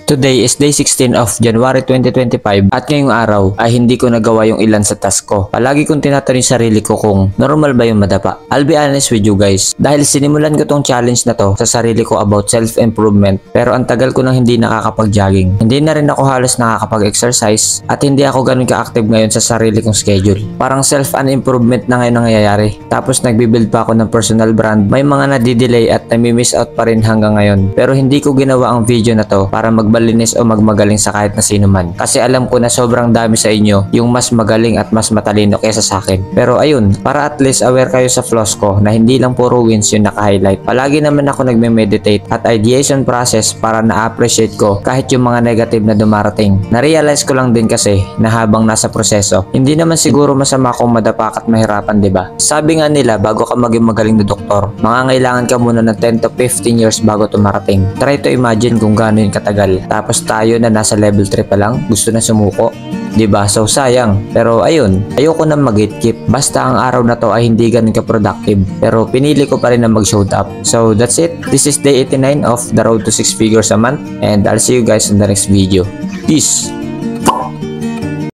Today is day 16 of January 2025 at ngayong araw ay hindi ko nagawa yung ilan sa task ko. Palagi kong tinatanong sarili ko kung normal ba yung madapa. I'll be honest with you guys, dahil sinimulan ko tong challenge na to sa sarili ko about self-improvement pero ang tagal ko nang hindi nakakapag-jogging. Hindi na rin ako halos nakakapag-exercise at hindi ako ganun ka-active ngayon sa sarili kong schedule. Parang self-improvement na ngayon nangyayari. Tapos nagbibuild pa ako ng personal brand. May mga nadidelay at nami-miss out pa rin hanggang ngayon. Pero hindi ko ginawa ang video na to para magbalinis o magmagaling sa kahit na sino man. Kasi alam ko na sobrang dami sa inyo yung mas magaling at mas matalino kaysa sa akin. Pero ayun, para at least aware kayo sa flaws ko na hindi lang puro wins yung naka-highlight. Palagi naman ako nagme-meditate at ideation process para na-appreciate ko kahit yung mga negative na dumarating. Na-realize ko lang din kasi na habang nasa proseso, hindi naman siguro masama kung madapak at mahirapan, diba? Sabi nga nila, bago ka maging magaling na doktor, mangangailangan ka muna ng 10 to 15 years bago tumarating. Try to imagine kung gaano yun katagal. Tapos tayo na nasa level 3 pa lang, gusto na sumuko. Diba? So sayang. Pero ayun, ayoko na mag-gatekeep. Basta ang araw na to ay hindi ganun ka-productive. Pero pinili ko pa rin na mag-showed up. So that's it. This is day 89 of the road to 6 figures a month. And I'll see you guys in the next video. Peace!